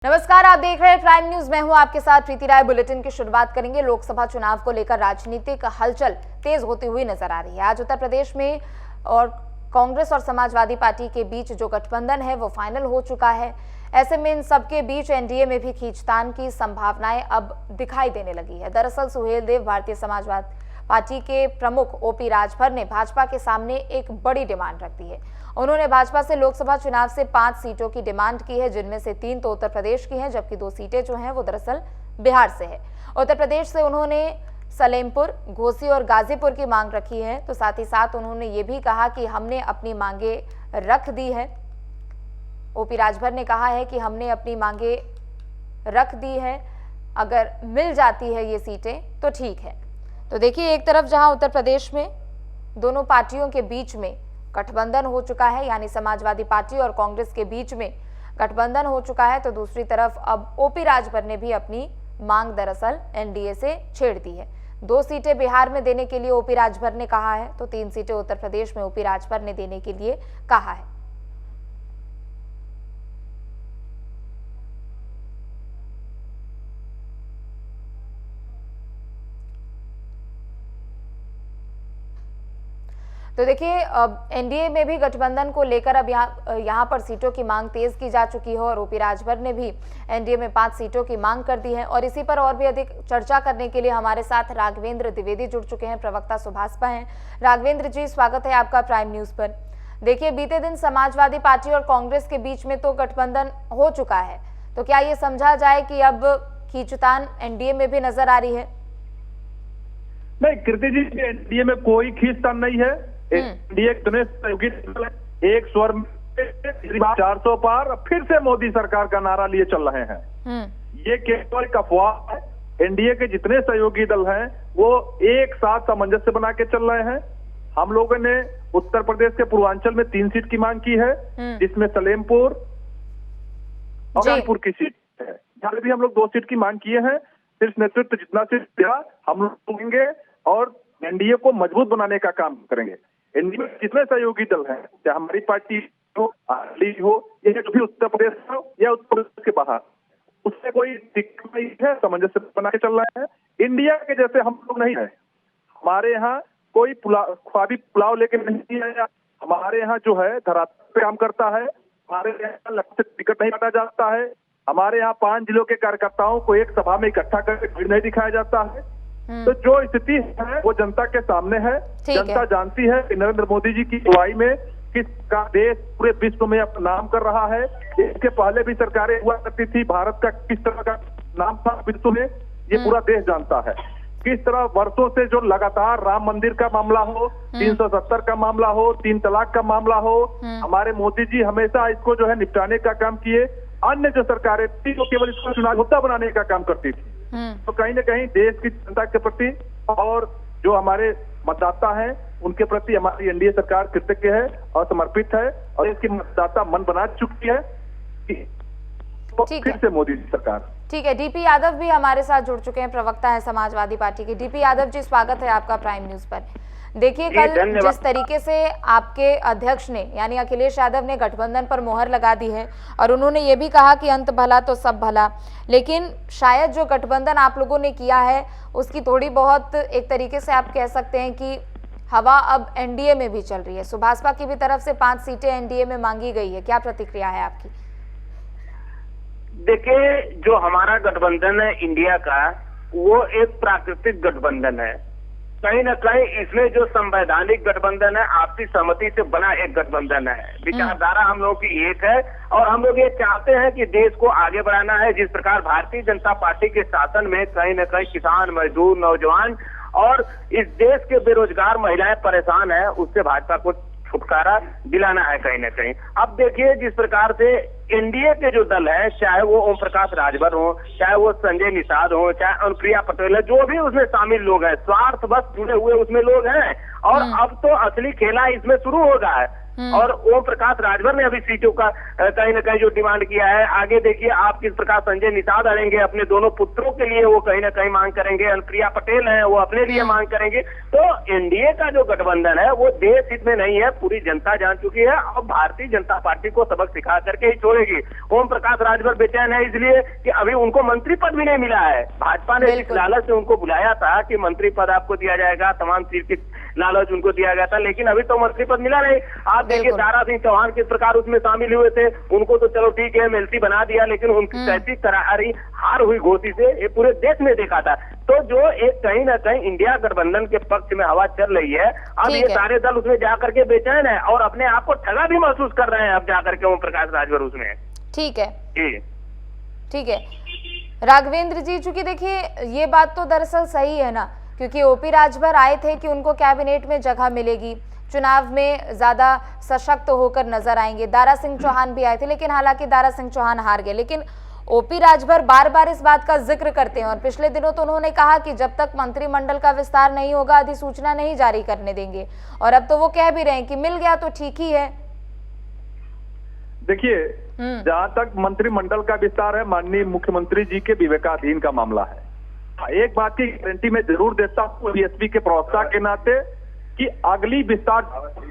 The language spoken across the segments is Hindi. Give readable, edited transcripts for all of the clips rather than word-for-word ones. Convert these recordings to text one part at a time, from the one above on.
नमस्कार, आप देख रहे हैं प्राइम न्यूज। मैं हूं आपके साथ प्रीति राय। बुलेटिन की शुरुआत करेंगे। लोकसभा चुनाव को लेकर राजनीतिक हलचल तेज होती हुई नजर आ रही है। आज उत्तर प्रदेश में और कांग्रेस और समाजवादी पार्टी के बीच जो गठबंधन है वो फाइनल हो चुका है। ऐसे में इन सबके बीच एनडीए में भी खींचतान की संभावनाएं अब दिखाई देने लगी है। दरअसल सुहेलदेव भारतीय समाजवादी पार्टी के प्रमुख ओपी राजभर ने भाजपा के सामने एक बड़ी डिमांड रख दी है। उन्होंने भाजपा से लोकसभा चुनाव से 5 सीटों की डिमांड की है, जिनमें से 3 तो उत्तर प्रदेश की हैं, जबकि 2 सीटें जो हैं वो दरअसल बिहार से है। उत्तर प्रदेश से उन्होंने सलेमपुर, घोसी और गाजीपुर की मांग रखी है। तो साथ ही साथ उन्होंने ये भी कहा कि हमने अपनी मांगे रख दी है। ओपी राजभर ने कहा है कि हमने अपनी मांगे रख दी है, अगर मिल जाती है ये सीटें तो ठीक है। तो देखिए, एक तरफ जहां उत्तर प्रदेश में दोनों पार्टियों के बीच में गठबंधन हो चुका है, यानी समाजवादी पार्टी और कांग्रेस के बीच में गठबंधन हो चुका है, तो दूसरी तरफ अब ओपी राजभर ने भी अपनी मांग दरअसल एनडीए से छेड़ दी है। 2 सीटें बिहार में देने के लिए ओपी राजभर ने कहा है, तो 3 सीटें उत्तर प्रदेश में ओपी राजभर ने देने के लिए कहा है। तो देखिए, अब एनडीए में भी गठबंधन को लेकर अब यहाँ पर सीटों की मांग तेज की जा चुकी है और ओपी राजभर ने भी एनडीए में 5 सीटों की मांग कर दी है। और इसी पर और भी अधिक चर्चा करने के लिए हमारे साथ राघवेंद्र द्विवेदी जुड़ चुके हैं, प्रवक्ता सुभाषपा हैं। राघवेंद्र जी, स्वागत है आपका प्राइम न्यूज पर। देखिए, बीते दिन समाजवादी पार्टी और कांग्रेस के बीच में तो गठबंधन हो चुका है, तो क्या ये समझा जाए कि अब खींचतान एनडीए में भी नजर आ रही है? नहीं कीर्ति जी, एनडीए में कोई खींचतान नहीं है। एनडीए एक स्वर में 400 पार फिर से मोदी सरकार का नारा लिए चल रहे हैं। ये केवल एक अफवाह है। एनडीए के जितने सहयोगी दल हैं वो एक साथ सामंजस्य बना के चल रहे हैं। हम लोगों ने उत्तर प्रदेश के पूर्वांचल में 3 सीट की मांग की है, जिसमें सलेमपुर और कानपुर की सीट है। यहाँ भी हम लोग 2 सीट की मांग किए हैं। सिर्फ नेतृत्व जितना सीट दिया हम लोग लेंगे और एनडीए को मजबूत बनाने का काम करेंगे। एनडीए में जितने सहयोगी दल हैं, चाहे हमारी पार्टी हो, लीग हो, या जो भी उत्तर प्रदेश हो या उत्तर प्रदेश के बाहर, उससे कोई दिक्कत नहीं है। सामंजस्य बना के चल रहे हैं। इंडिया के जैसे हम लोग नहीं है। हमारे यहाँ कोई ख्वाबी पुलाव लेके नहीं आया। हमारे यहाँ जो है धरातल पे काम करता है। हमारे यहाँ लक्ष्य टिकट नहीं बांटा जाता है। हमारे यहाँ 5 जिलों के कार्यकर्ताओं को एक सभा में इकट्ठा करके भीड़ नहीं दिखाया जाता है। तो जो स्थिति है वो जनता के सामने है। जनता जानती है कि नरेंद्र मोदी जी की अगुवाई में किस का देश पूरे विश्व में अपना नाम कर रहा है। इसके पहले भी सरकारें हुआ करती थी। भारत का किस तरह का नाम था विश्व में, ये पूरा देश जानता है। किस तरह वर्षों से जो लगातार राम मंदिर का मामला हो, 370 का मामला हो, 3 तलाक का मामला हो, हमारे मोदी जी हमेशा इसको जो है निपटाने का काम किए। अन्य जो सरकारें थी वो केवल इसको चुनाव मुद्दा बनाने का काम करती थी। तो कहीं न कहीं देश की जनता के प्रति और जो हमारे मतदाता हैं उनके प्रति हमारी एनडीए सरकार कृतज्ञ है और समर्पित है। और इसकी मतदाता मन बना चुकी है कि फिर से मोदी सरकार। ठीक है, डीपी यादव भी हमारे साथ जुड़ चुके हैं, प्रवक्ता है समाजवादी पार्टी के। डीपी यादव जी, स्वागत है आपका प्राइम न्यूज पर। देखिए, कल जिस तरीके से आपके अध्यक्ष ने यानी अखिलेश यादव ने गठबंधन पर मोहर लगा दी है और उन्होंने ये भी कहा कि अंत भला तो सब भला, लेकिन शायद जो गठबंधन आप लोगों ने किया है उसकी थोड़ी बहुत एक तरीके से आप कह सकते हैं कि हवा अब एनडीए में भी चल रही है। सुभाषपा की भी तरफ से 5 सीटें एनडीए में मांगी गई है, क्या प्रतिक्रिया है आपकी? देखिए, जो हमारा गठबंधन है इंडिया का, वो एक प्राकृतिक गठबंधन है। कहीं न कहीं इसमें जो संवैधानिक गठबंधन है, आपसी सहमति से बना एक गठबंधन है। विचारधारा हम लोगों की एक है और हम लोग ये चाहते हैं कि देश को आगे बढ़ाना है। जिस प्रकार भारतीय जनता पार्टी के शासन में कहीं न कहीं किसान, मजदूर, नौजवान और इस देश के बेरोजगार महिलाएं परेशान है, उससे भाजपा को छुटकारा दिलाना है कहीं न कहीं। अब देखिए, जिस प्रकार से एनडीए के जो दल है, चाहे वो ओम प्रकाश राजभर हो, चाहे वो संजय निषाद हो, चाहे अनुप्रिया पटेल है, जो भी उसमें शामिल लोग हैं, स्वार्थ बस जुड़े हुए उसमें लोग हैं। और अब तो असली खेला इसमें शुरू हो गया है। और ओम प्रकाश राजभर ने अभी सीटों का कहीं ना कहीं जो डिमांड किया है। आगे देखिए आप किस प्रकार संजय निषाद अड़ेंगे, अपने दोनों पुत्रों के लिए वो कहीं ना कहीं मांग करेंगे, अनुप्रिया पटेल है वो अपने लिए मांग करेंगे। तो एनडीए का जो गठबंधन है वो देश हित में नहीं है, पूरी जनता जान चुकी है और भारतीय जनता पार्टी को सबक सिखा करके ही छोड़ेगी। ओम प्रकाश राजभर बेचैन है इसलिए कि अभी उनको मंत्री पद भी नहीं मिला है। भाजपा ने इस लालच से उनको बुलाया था कि मंत्री पद आपको दिया जाएगा, तमाम चीज की लालच उनको दिया गया था, लेकिन अभी तो मंत्री पद मिला नहीं। आप देखिए दारा सिंह चौहान किस प्रकार उसमें शामिल हुए थे, उनको तो चलो ठीक है एमएलसी बना दिया, लेकिन उनकी कैसी करारी हार हुई घोषी से ये पूरे देश में देखा था। तो जो एक कहीं ना कहीं इंडिया गठबंधन के पक्ष में हवा चल रही है, अब ये सारे दल उसमें जाकर के बेचैन है और अपने आप को ठगा भी महसूस कर रहे हैं अब जाकर के ओम प्रकाश राजभर उसमें। ठीक है जी ठीक है राघवेंद्र जी, चूंकि देखिए ये बात तो दरअसल सही है ना, क्योंकि ओपी राजभर आए थे कि उनको कैबिनेट में जगह मिलेगी, चुनाव में ज्यादा सशक्त होकर नजर आएंगे। दारा सिंह चौहान भी आए थे, लेकिन हालांकि दारा सिंह चौहान हार गए। लेकिन ओपी राजभर बार बार इस बात का जिक्र करते हैं और पिछले दिनों तो उन्होंने कहा कि जब तक मंत्रिमंडल का विस्तार नहीं होगा अधिसूचना नहीं जारी करने देंगे, और अब तो वो कह भी रहे हैं कि मिल गया तो ठीक ही है। देखिए जहां तक मंत्रिमंडल का विस्तार है, माननीय मुख्यमंत्री जी के विवेकाधीन का मामला है। एक बात की गारंटी मैं जरूर देता हूँ बीएसपी के प्रवक्ता के नाते कि अगली विस्तार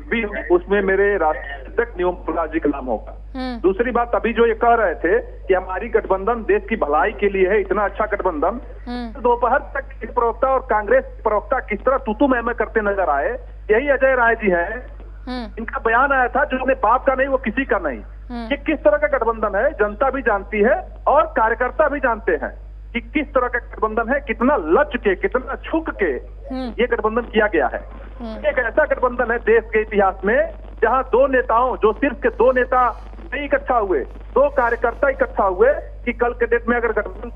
भी उसमें मेरे राष्ट्रीय न्योम प्रकाश जी का नाम होगा। दूसरी बात, अभी जो ये कह रहे थे कि हमारी गठबंधन देश की भलाई के लिए है, इतना अच्छा गठबंधन, दोपहर तक इस प्रवक्ता और कांग्रेस प्रवक्ता किस तरह तू मैं करते नजर आए। यही अजय राय जी है, इनका बयान आया था जो अपने बाप का नहीं वो किसी का नहीं। ये किस तरह का गठबंधन है जनता भी जानती है और कार्यकर्ता भी जानते हैं कि किस तरह का गठबंधन है, कितना लच के कितना झुक के ये गठबंधन किया गया है। एक ऐसा गठबंधन है देश के इतिहास में जहां दो नेताओं, जो सिर्फ के दो नेता नहीं इकट्ठा हुए, दो कार्यकर्ता इकट्ठा हुए कि कल के डेट में अगर गठबंधन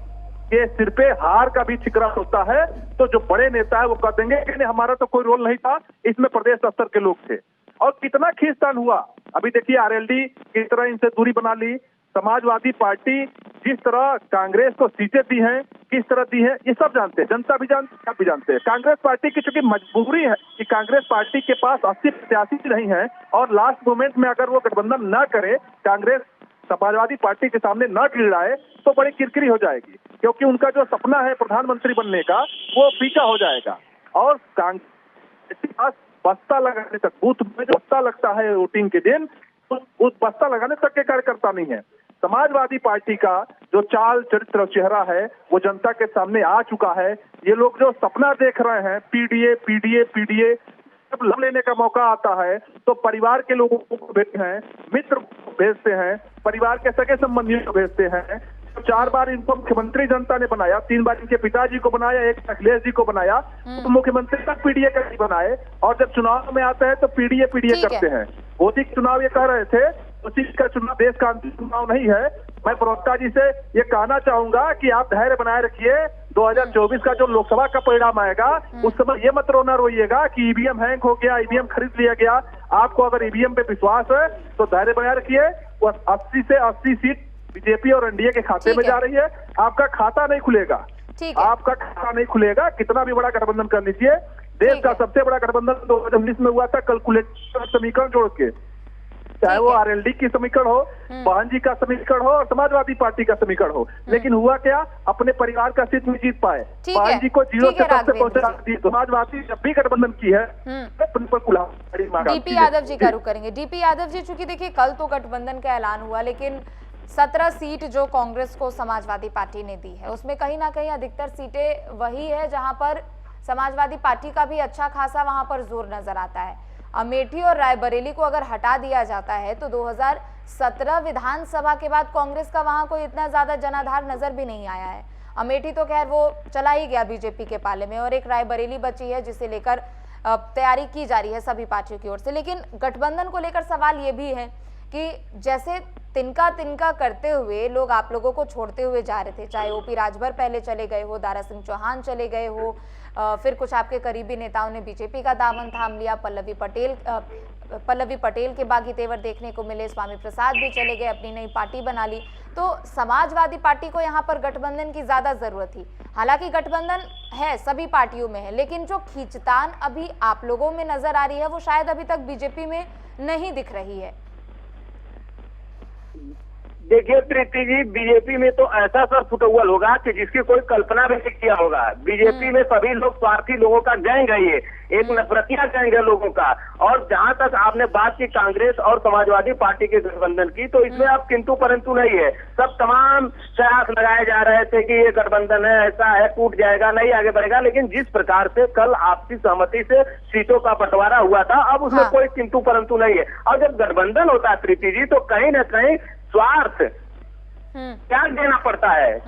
के सिर पे हार का भी ठिकरा होता है तो जो बड़े नेता है वो कह देंगे कि नहीं हमारा तो कोई रोल नहीं था, इसमें प्रदेश स्तर के लोग थे। और कितना खींचतान हुआ, अभी देखिए आरएलडी किस तरह इनसे दूरी बना ली, समाजवादी पार्टी जिस तरह कांग्रेस को सीटें दी हैं, किस तरह दी हैं, ये सब जानते हैं, जनता भी जानते हैं, भी जानते हैं। कांग्रेस पार्टी की चूंकि मजबूरी है कि कांग्रेस पार्टी के पास 80 प्रत्याशी नहीं है और लास्ट मोमेंट में अगर वो गठबंधन न करे, कांग्रेस समाजवादी पार्टी के सामने न गिराए तो बड़ी किरकिरी हो जाएगी, क्योंकि उनका जो सपना है प्रधानमंत्री बनने का वो फीका हो जाएगा। और कांग्रेस के पास बस्ता लगाने तक, बूथ में जो बस्ता लगता है वोटिंग के दिन, उस बस्ता लगाने तक के कार्यकर्ता नहीं है। समाजवादी पार्टी का जो चाल चरित्र चेहरा है वो जनता के सामने आ चुका है। ये लोग जो सपना देख रहे हैं पीडीए पीडीए पीडीए, जब लड़ लेने का मौका आता है तो परिवार के लोगों को भेजते हैं, मित्र को भेजते हैं, परिवार के सगे संबंधियों को भेजते हैं। 4 बार इनको मुख्यमंत्री जनता ने बनाया, 3 बार इनके पिताजी को बनाया, एक अखिलेश जी को बनाया, तो मुख्यमंत्री तक पीडीए का ही बनाए, और जब चुनाव में आता है तो पीडीए पीडीए करते हैं। मोदी के चुनाव ये कह रहे थे, उसी का चुनाव देश का अंतिम चुनाव नहीं है। मैं प्रवक्ता जी से ये कहना चाहूंगा कि आप धैर्य बनाए रखिए, 2024 का जो लोकसभा का परिणाम आएगा उस समय ये मत रोना रोइएगा कि ईवीएम हैंग हो गया, ईवीएम खरीद लिया गया। आपको अगर ईवीएम पे विश्वास है तो धैर्य बनाए रखिए। वो 80 से 80 सीट बीजेपी और एनडीए के खाते में जा रही है, आपका खाता नहीं खुलेगा, आपका खाता नहीं खुलेगा, कितना भी बड़ा गठबंधन कर लीजिए। देश का सबसे बड़ा गठबंधन 2019 में हुआ था कैलकुलेटर समीकरण जोड़ के, चाहे वो आरएलडी की समीकरण हो, बहन जी का समीकरण हो और समाजवादी पार्टी का समीकरण हो, लेकिन हुआ क्या, अपने परिवार का सीट में जीत पाए, बहन जी को 0 से 10 से पहुंचा दी। समाजवादी जब भी गठबंधन की है डीपी यादव जी का रुख करेंगे। डीपी यादव जी, चूंकि देखिए कल तो गठबंधन का ऐलान हुआ, लेकिन 17 सीट जो कांग्रेस को समाजवादी पार्टी ने दी है उसमें कहीं ना कहीं अधिकतर सीटें वही है जहां पर समाजवादी पार्टी का भी अच्छा खासा वहां पर जोर नजर आता है। अमेठी और रायबरेली को अगर हटा दिया जाता है तो 2017 विधानसभा के बाद कांग्रेस का वहां कोई इतना ज्यादा जनाधार नजर भी नहीं आया है। अमेठी तो खैर वो चला ही गया बीजेपी के पाले में, और एक रायबरेली बची है जिसे लेकर तैयारी की जा रही है सभी पार्टियों की ओर से। लेकिन गठबंधन को लेकर सवाल ये भी है कि जैसे तिनका तिनका करते हुए लोग आप लोगों को छोड़ते हुए जा रहे थे, चाहे ओपी राजभर पहले चले गए हो, दारा सिंह चौहान चले गए हो, फिर कुछ आपके करीबी नेताओं ने बीजेपी का दामन थाम लिया, पल्लवी पटेल के बागी तेवर देखने को मिले, स्वामी प्रसाद भी चले गए, अपनी नई पार्टी बना ली। तो समाजवादी पार्टी को यहाँ पर गठबंधन की ज्यादा जरूरत थी। हालांकि गठबंधन है सभी पार्टियों में है, लेकिन जो खींचतान अभी आप लोगों में नजर आ रही है वो शायद अभी तक बीजेपी में नहीं दिख रही है? देखिए प्रीति जी, बीजेपी में तो ऐसा सर फुटबॉल होगा कि जिसकी कोई कल्पना भी नहीं किया होगा। बीजेपी में सभी लोग स्वार्थी लोगों का गैंग है, ये एक नफरतिया गैंग है लोगों का। और जहां तक आपने बात की कांग्रेस और समाजवादी पार्टी के गठबंधन की, तो इसमें अब किंतु परंतु नहीं है। सब तमाम प्रयास लगाए जा रहे थे कि ये गठबंधन है, ऐसा है, टूट जाएगा, नहीं आगे बढ़ेगा। लेकिन जिस प्रकार से कल आपसी सहमति से सीटों का बंटवारा हुआ था, अब उसमें कोई किंतु परंतु नहीं है। और जब गठबंधन होता है प्रीति जी, तो कहीं ना कहीं स्वार्थ त्याग देना पड़ता है।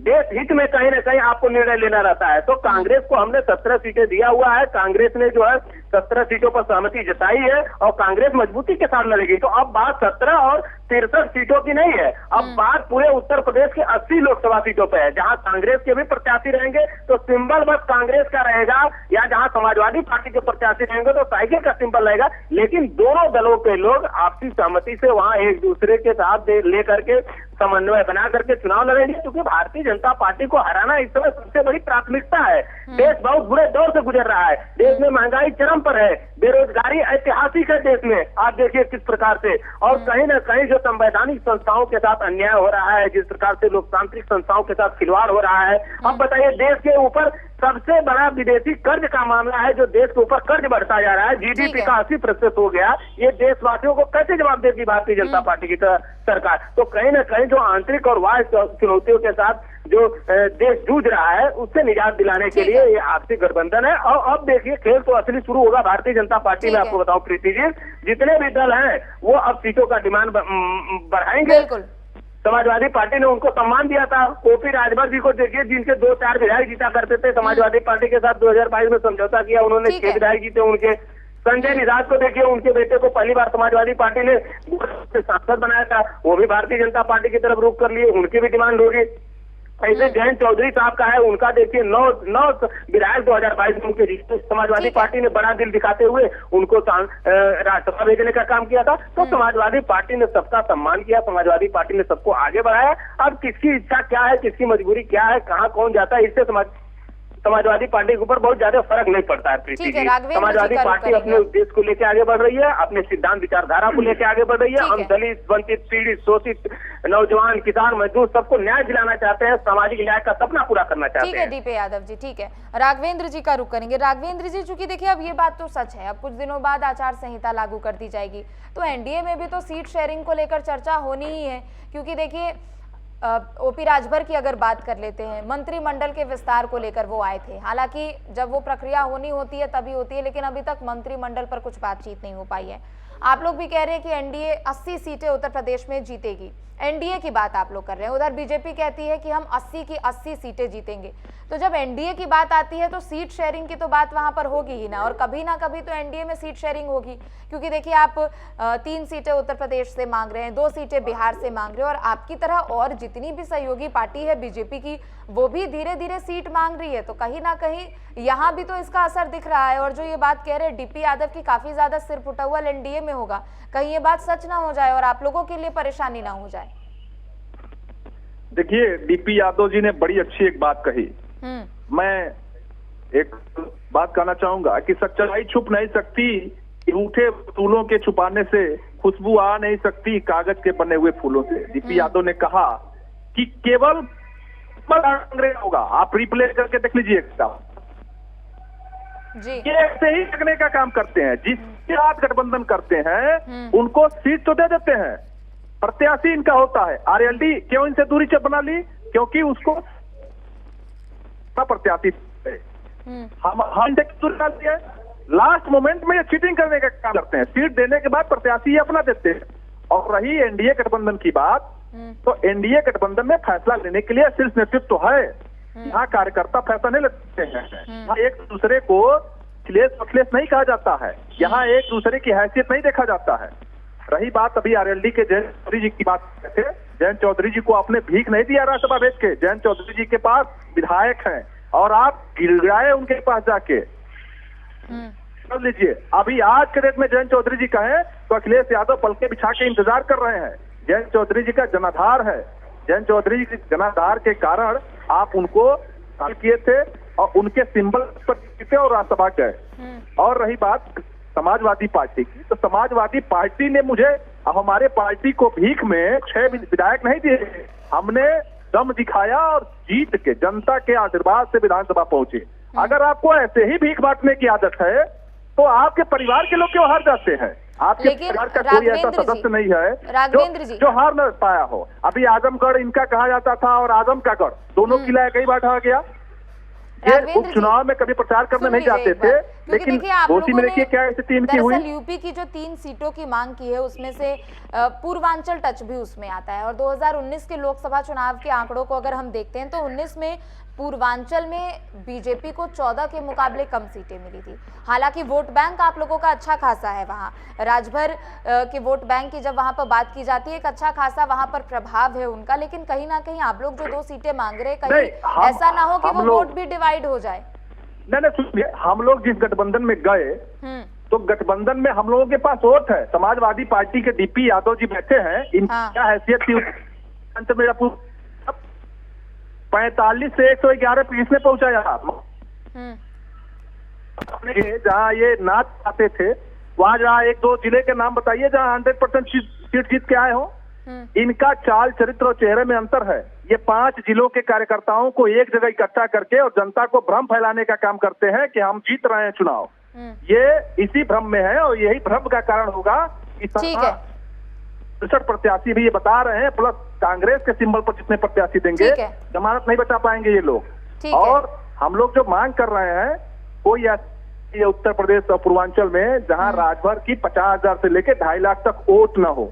देश हित में कहीं ना कहीं आपको निर्णय लेना रहता है। तो कांग्रेस को हमने 17 सीटें दिया हुआ है। कांग्रेस ने जो है 17 सीटों पर सहमति जताई है और कांग्रेस मजबूती के साथ लड़ेगी। तो अब बात 17 और 63 सीटों की नहीं है, अब बात पूरे उत्तर प्रदेश के 80 लोकसभा सीटों पे है। जहां कांग्रेस के भी प्रत्याशी रहेंगे तो सिंबल बस कांग्रेस का रहेगा, या जहां समाजवादी पार्टी के प्रत्याशी रहेंगे तो साइकिल का सिंबल रहेगा। लेकिन दोनों दलों के लोग आपसी सहमति से वहां एक दूसरे के साथ लेकर के समन्वय बना करके चुनाव लड़ेंगे, क्योंकि भारतीय जनता पार्टी को हराना इस समय सबसे बड़ी प्राथमिकता है। देश बहुत बुरे दौर से गुजर रहा है, देश में महंगाई चरम पर है, बेरोजगारी ऐतिहासिक है देश में, आप देखिए किस प्रकार से। और कहीं ना कहीं जो संवैधानिक संस्थाओं के साथ अन्याय हो रहा है, जिस प्रकार से लोकतांत्रिक संस्थाओं के साथ खिलवाड़ हो रहा है। अब बताइए, देश के ऊपर सबसे बड़ा विदेशी कर्ज का मामला है, जो देश के ऊपर कर्ज बढ़ता जा रहा है, जीडीपी का 80% हो गया। ये देशवासियों को कैसे जवाब देगी भारतीय जनता पार्टी की सरकार? तो कहीं ना कहीं जो आंतरिक और बाह्य चुनौतियों के साथ जो देश जूझ रहा है, उससे निजात दिलाने के लिए ये आपसी गठबंधन है। और अब देखिए, खेल तो असली शुरू होगा भारतीय जनता पार्टी में। आपको बताऊं प्रीति जी, जितने भी दल हैं वो अब सीटों का डिमांड बढ़ाएंगे। समाजवादी पार्टी ने उनको सम्मान दिया था। ओपी राजभर जी को देखिए, जिनके 2-4 विधायक जीता करते थे, समाजवादी पार्टी के साथ 2022 में समझौता किया, उन्होंने 6 विधायक जीते उनके। संजय निषाद को देखिए, उनके बेटे को पहली बार समाजवादी पार्टी ने सांसद बनाया था, वो भी भारतीय जनता पार्टी की तरफ रुख कर लिए, उनकी भी डिमांड होगी। ऐसे जयंत चौधरी साहब का है, उनका देखिए 9 विधायक 2022 में उनके जीते। समाजवादी पार्टी ने बड़ा दिल दिखाते हुए उनको राज्यसभा भेजने का काम किया था। तो समाजवादी पार्टी ने सबका सम्मान किया, समाजवादी पार्टी ने सबको आगे बढ़ाया। अब किसकी इच्छा क्या है, किसकी मजबूरी क्या है, कहाँ कौन जाता है, इससे समाजवादी पार्टी के ऊपर बहुत ज्यादा फर्क नहीं पड़ता है प्रीति जी। समाजवादी पार्टी अपने उद्देश्य को लेकर आगे बढ़ रही है, अपने सिद्धांत विचारधारा को लेकर आगे बढ़ रही है। हम दलित, वंचित, पीड़ित, शोषित, नौजवान, किसान, मजदूर सबको न्याय दिलाना चाहते हैं, सामाजिक न्याय का सपना पूरा करना चाहते हैं। ठीक है डीपी यादव जी, ठीक है। राघवेंद्र जी का रुख करेंगे। राघवेंद्र जी, चूंकि देखिए अब ये बात तो सच है, अब कुछ दिनों बाद आचार संहिता लागू कर दी जाएगी, तो एनडीए में भी तो सीट शेयरिंग को लेकर चर्चा होनी ही है। क्योंकि देखिए ओपी राजभर की अगर बात कर लेते हैं, मंत्रिमंडल के विस्तार को लेकर वो आए थे। हालांकि जब वो प्रक्रिया होनी होती है तभी होती है, लेकिन अभी तक मंत्रिमंडल पर कुछ बातचीत नहीं हो पाई है। आप लोग भी कह रहे हैं कि एनडीए 80 सीटें उत्तर प्रदेश में जीतेगी, एनडीए की बात आप लोग कर रहे हैं, उधर बीजेपी कहती है कि हम 80 की 80 सीटें जीतेंगे। तो जब एनडीए की बात आती है तो सीट शेयरिंग की तो बात वहां पर होगी ही ना, और कभी ना कभी तो एनडीए में सीट शेयरिंग होगी। क्योंकि देखिए आप 3 सीटें उत्तर प्रदेश से मांग रहे हैं, 2 सीटें बिहार से मांग रहे हैं, और आपकी तरह और जितनी भी सहयोगी पार्टी है बीजेपी की, वो भी धीरे धीरे सीट मांग रही है। तो कहीं ना कहीं यहाँ भी तो इसका असर दिख रहा है। और जो ये बात कह रहे हैं डीपी यादव की काफी ज्यादा सिर फुटौल एनडीए में होगा, कहीं ये बात सच ना हो जाए और आप लोगों के लिए परेशानी ना हो जाए। देखिए, डीपी यादव जी ने बड़ी अच्छी एक बात कही। मैं एक बात कहना चाहूंगा कि सच्चाई छुप नहीं सकती, रूठे फूलों के छुपाने से खुशबू आ नहीं सकती कागज के बने हुए फूलों से। डीपी यादव ने कहा कि केवल कांग्रेस होगा। आप रिप्ले करके देख लीजिएगा, ये ऐसे ही लगने का काम करते हैं। जिसके साथ गठबंधन करते हैं उनको सीट तो दे देते हैं, प्रत्याशी इनका होता है। आरएलडी क्यों इनसे दूरी बना ली? क्योंकि उसको प्रत्याशी हम लास्ट मोमेंट में ये चीटिंग करने का काम करते हैं। सीट देने के बाद प्रत्याशी अपना देते हैं। और रही एनडीए गठबंधन की बात, तो एनडीए गठबंधन में फैसला लेने के लिए शीर्ष नेतृत्व तो है, यहाँ कार्यकर्ता फैसला नहीं लेते हैं। यहाँ एक दूसरे को अखिलेश नहीं कहा जाता है, यहाँ एक दूसरे की हैसियत नहीं देखा जाता है। रही बात अभी आरएलडी के जयंत चौधरी जी की बात करते थे, जयंत चौधरी जी को आपने भीख नहीं दिया राज्यसभा भेज के। जयंत चौधरी जी के पास विधायक हैं और आप गिड़गिड़ाए उनके पास जाके। समझ लीजिए, अभी आज के डेट में जयंत चौधरी जी कहें तो अखिलेश यादव पलके बिछा के इंतजार कर रहे हैं। जयंत चौधरी जी का जनाधार है, जयंत चौधरी जी के जनाधार के कारण आप उनको किए थे और उनके सिंबल पर जीते और राज्यसभा गए। और रही बात समाजवादी पार्टी की, तो समाजवादी पार्टी ने मुझे, हमारे पार्टी को भीख में 6 विधायक नहीं दिए, हमने दम दिखाया और जीत के जनता के आशीर्वाद से विधानसभा पहुंचे। अगर आपको ऐसे ही भीख बांटने की आदत है तो आपके परिवार के लोग क्यों हार जाते हैं? आपके परिवार का कोई ऐसा सदस्य नहीं है जो हार न पाया हो। अभी आजमगढ़ इनका कहा जाता था और आजम का गढ़, दोनों किला एक ही बांटा गया। ये उपचुनाव में कभी प्रचार करने नहीं जाते थे, लेकिन घोषी में देखिए क्या स्थिति इनकी हुई। यूपी की जो 3 सीटों की मांग की है उसमें से पूर्वांचल टच भी उसमें आता है, और 2019 के लोकसभा चुनाव के आंकड़ों को अगर हम देखते हैं तो 19 में पूर्वांचल में बीजेपी को 14 के मुकाबले कम सीटें मिली थी। हालांकि वोट बैंक आप लोगों का अच्छा खासा है, वहां राजभर के वोट बैंक की जब वहां पर बात की जाती है, एक अच्छा खासा वहां पर प्रभाव है उनका, लेकिन कहीं ना कहीं आप लोग जो 2 सीटें मांग रहे हैं, कहीं ऐसा ना हो कि वो वोट भी डिवाइड हो जाए। नहीं, सुनिए, हम लोग जिस गठबंधन में गए तो गठबंधन में हम लोगों के पास वोट है। समाजवादी पार्टी के डीपी यादव जी बैठे हैं, इनकी क्या हैसियत थी? अंत में 45 से 111 किसने पहुंचाया? जहाँ ये नाच आते थे वहां, जहाँ 1-2 जिले के नाम बताइए जहाँ 100% सीट जीत के आए हो। इनका चाल चरित्र और चेहरे में अंतर है। ये 5 जिलों के कार्यकर्ताओं को एक जगह इकट्ठा करके और जनता को भ्रम फैलाने का काम करते हैं कि हम जीत रहे हैं चुनाव। ये इसी भ्रम में है और यही भ्रम का कारण होगा कि 63 प्रत्याशी भी ये बता रहे हैं, प्लस कांग्रेस के सिंबल पर जितने प्रत्याशी देंगे जमानत नहीं बचा पाएंगे ये लोग। और हम लोग जो मांग कर रहे हैं, कोई ये उत्तर प्रदेश और पूर्वांचल में जहां राजभर की 50,000 से लेकर 2.5 लाख तक वोट न हो।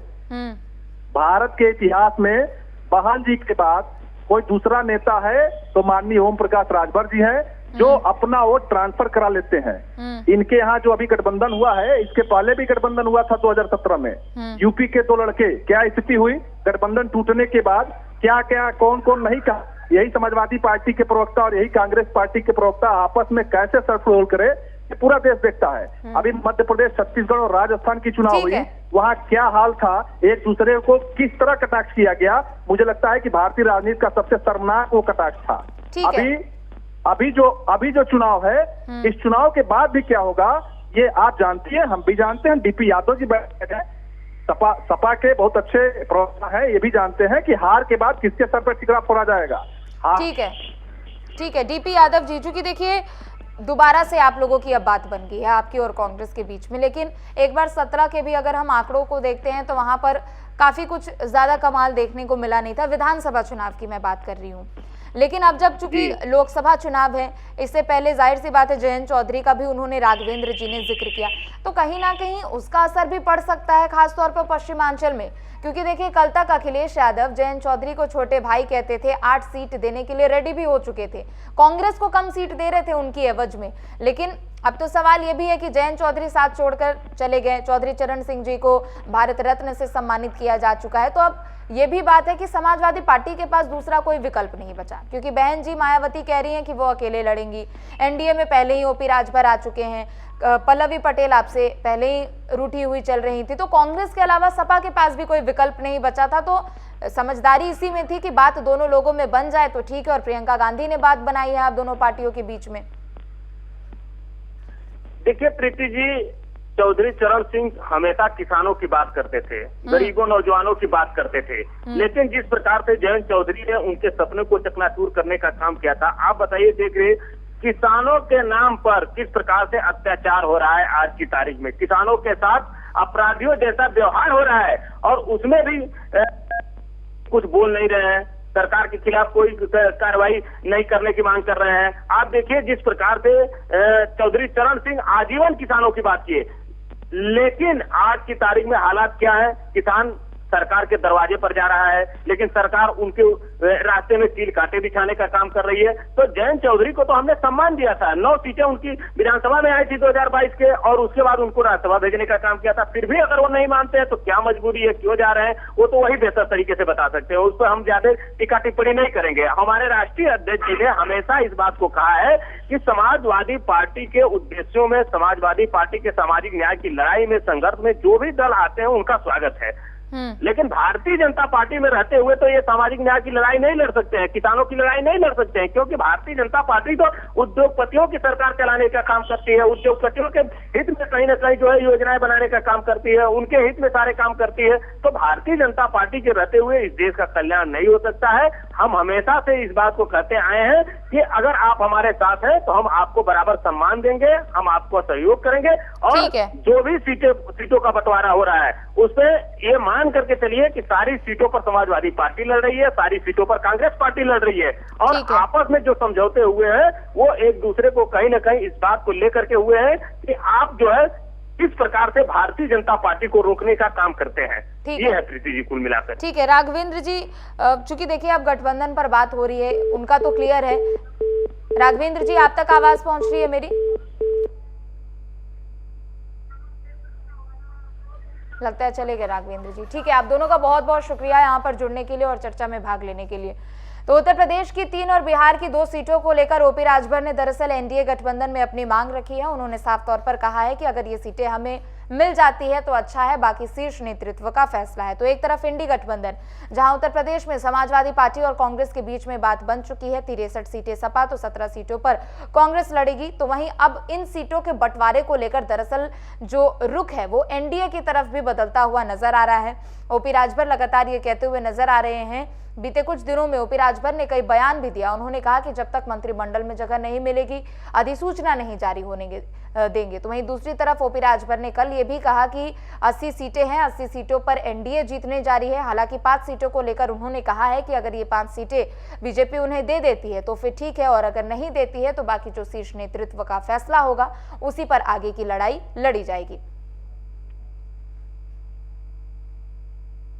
भारत के इतिहास में बहाल जी के बाद कोई दूसरा नेता है तो माननीय ओम प्रकाश राजभर जी हैं, जो अपना वोट ट्रांसफर करा लेते हैं। इनके यहाँ जो अभी गठबंधन हुआ है, इसके पहले भी गठबंधन हुआ था 2017 में। यूपी के 2 लड़के, क्या स्थिति हुई गठबंधन टूटने के बाद? क्या क्या कौन कौन नहीं कहा? यही समाजवादी पार्टी के प्रवक्ता और यही कांग्रेस पार्टी के प्रवक्ता आपस में कैसे सरफरोल करे, ये पूरा देश देखता है। अभी मध्य प्रदेश, छत्तीसगढ़ और राजस्थान की चुनाव हुई, वहाँ क्या हाल था, एक दूसरे को किस तरह कटाक्ष किया गया। मुझे लगता है कि भारतीय राजनीति का सबसे शर्मनाक वो कटाक्ष था। अभी जो चुनाव है, इस चुनाव के बाद भी क्या होगा ये आप जानती हैं, हम भी जानते हैं। डीपी यादव जी बैठे हैं, सपा के बहुत अच्छे प्रवक्ता हैं, ये भी जानते हैं कि हार के बाद किसके सर पर ठिकरा फोड़ा जाएगा। ठीक है डीपी यादव जी, चूंकि देखिए दोबारा से आप लोगों की अब बात बन गई है आपकी और कांग्रेस के बीच में, लेकिन एक बार 17 के भी अगर हम आंकड़ों को देखते हैं तो वहां पर काफी कुछ ज्यादा कमाल देखने को मिला नहीं था। विधानसभा चुनाव की मैं बात कर रही हूँ, लेकिन अब जब चूंकि लोकसभा चुनाव है, इससे पहले जाहिर सी बात है जयंत चौधरी का भी उन्होंने, राघवेंद्र जी ने जिक्र किया, तो कहीं ना कहीं उसका असर भी पड़ सकता है, खासतौर पर पश्चिमांचल में। क्योंकि देखिए कल तक अखिलेश यादव जयंत चौधरी को छोटे भाई कहते थे, 8 सीट देने के लिए रेडी भी हो चुके थे, कांग्रेस को कम सीट दे रहे थे उनकी एवज में। लेकिन अब तो सवाल ये भी है कि जयंत चौधरी साथ छोड़कर चले गए, चौधरी चरण सिंह जी को भारत रत्न से सम्मानित किया जा चुका है। तो अब ये भी बात है कि समाजवादी पार्टी के पास दूसरा कोई विकल्प नहीं बचा, क्योंकि बहन जी मायावती कह रही हैं कि वो अकेले लड़ेंगी। एनडीए में पहले ही ओपी राजभर आ चुके हैं, पल्लवी पटेल आपसे पहले ही रूठी हुई चल रही थी, तो कांग्रेस के अलावा सपा के पास भी कोई विकल्प नहीं बचा था। तो समझदारी इसी में थी कि बात दोनों लोगों में बन जाए तो ठीक है, और प्रियंका गांधी ने बात बनाई है आप दोनों पार्टियों के बीच में। देखिए प्रीति जी, चौधरी चरण सिंह हमेशा किसानों की बात करते थे, गरीबों नौजवानों की बात करते थे, लेकिन जिस प्रकार से जयंत चौधरी ने उनके सपने को चकनाचूर करने का काम किया था, आप बताइए, देख रहे किसानों के नाम पर किस प्रकार से अत्याचार हो रहा है। आज की तारीख में किसानों के साथ अपराधियों जैसा व्यवहार हो रहा है, और उसमें भी कुछ बोल नहीं रहे हैं, सरकार के खिलाफ कोई कार्रवाई नहीं करने की मांग कर रहे हैं। आप देखिए जिस प्रकार से चौधरी चरण सिंह आजीवन किसानों की बात किए, लेकिन आज की तारीख में हालात क्या है, किसान सरकार के दरवाजे पर जा रहा है, लेकिन सरकार उनके रास्ते में कील कांटे बिछाने का काम कर रही है। तो जयंत चौधरी को तो हमने सम्मान दिया था, 9 सीटें उनकी विधानसभा में आई थी 2022 के, और उसके बाद उनको राज्यसभा भेजने का काम किया था। फिर भी अगर वो नहीं मानते हैं तो क्या मजबूरी है, क्यों जा रहे हैं, वो तो वही बेहतर तरीके से बता सकते हैं, उस पर हम ज्यादा टीका टिप्पणी नहीं करेंगे। हमारे राष्ट्रीय अध्यक्ष जी ने हमेशा इस बात को कहा है कि समाजवादी पार्टी के उद्देश्यों में, समाजवादी पार्टी के सामाजिक न्याय की लड़ाई में, संघर्ष में जो भी दल आते हैं उनका स्वागत है। लेकिन भारतीय जनता पार्टी में रहते हुए तो ये सामाजिक न्याय की लड़ाई नहीं लड़ सकते हैं, किसानों की लड़ाई नहीं लड़ सकते हैं, क्योंकि भारतीय जनता पार्टी तो उद्योगपतियों की सरकार चलाने का काम करती है, उद्योगपतियों के हित में कहीं ना कहीं जो है योजनाएं बनाने का काम करती है, उनके हित में सारे काम करती है। तो भारतीय जनता पार्टी के रहते हुए इस देश का कल्याण नहीं हो सकता है। हम हमेशा से इस बात को कहते आए हैं कि अगर आप हमारे साथ हैं तो हम आपको बराबर सम्मान देंगे, हम आपको सहयोग करेंगे, और जो भी सीटों का बंटवारा हो रहा है उसमें ये मान करके चलिए कि सारी सीटों पर समाजवादी पार्टी लड़ रही है, सारी सीटों पर कांग्रेस पार्टी लड़ रही है, और आपस में जो समझौते हुए हैं वो एक दूसरे को कहीं ना कहीं इस बात को लेकर के हुए हैं कि आप जो है किस प्रकार से भारतीय जनता पार्टी को रोकने का काम करते हैं। ये है प्रीति जी कुल मिलाकर। ठीक है राघवेंद्र जी, चूंकि देखिए अब गठबंधन पर बात हो रही है, उनका तो क्लियर है। राघवेंद्र जी, आप तक आवाज पहुंच रही है मेरी? लगता है चले गए राघवेंद्र जी। ठीक है, आप दोनों का बहुत बहुत शुक्रिया यहाँ पर जुड़ने के लिए और चर्चा में भाग लेने के लिए। तो उत्तर प्रदेश की 3 और बिहार की 2 सीटों को लेकर ओपी राजभर ने दरअसल एनडीए गठबंधन में अपनी मांग रखी है। उन्होंने साफ तौर पर कहा है कि अगर ये सीटें हमें मिल जाती है तो अच्छा है, बाकी शीर्ष नेतृत्व का फैसला है। तो एक तरफ इंडी गठबंधन, जहां उत्तर प्रदेश में समाजवादी पार्टी और कांग्रेस के बीच में बात बन चुकी है, 63 सीटें सपा तो 17 सीटों पर कांग्रेस लड़ेगी। तो वहीं अब इन सीटों के बंटवारे को लेकर दरअसल जो रुख है वो एनडीए की तरफ भी बदलता हुआ नजर आ रहा है। ओपी राजभर लगातार ये कहते हुए नजर आ रहे हैं। बीते कुछ दिनों में ओपी राजभर ने कई बयान भी दिया। उन्होंने कहा कि जब तक मंत्रिमंडल में जगह नहीं मिलेगी, अधिसूचना नहीं जारी होने देंगे। तो वहीं दूसरी तरफ ओपी राजभर ने कल ये भी कहा कि 80 सीटें हैं, 80 सीटों पर एनडीए जीतने जा रही है। हालांकि 5 सीटों को लेकर उन्होंने कहा है कि अगर ये 5 सीटें बीजेपी उन्हें दे देती है तो फिर ठीक है, और अगर नहीं देती है तो बाकी जो शीर्ष नेतृत्व का फैसला होगा उसी पर आगे की लड़ाई लड़ी जाएगी।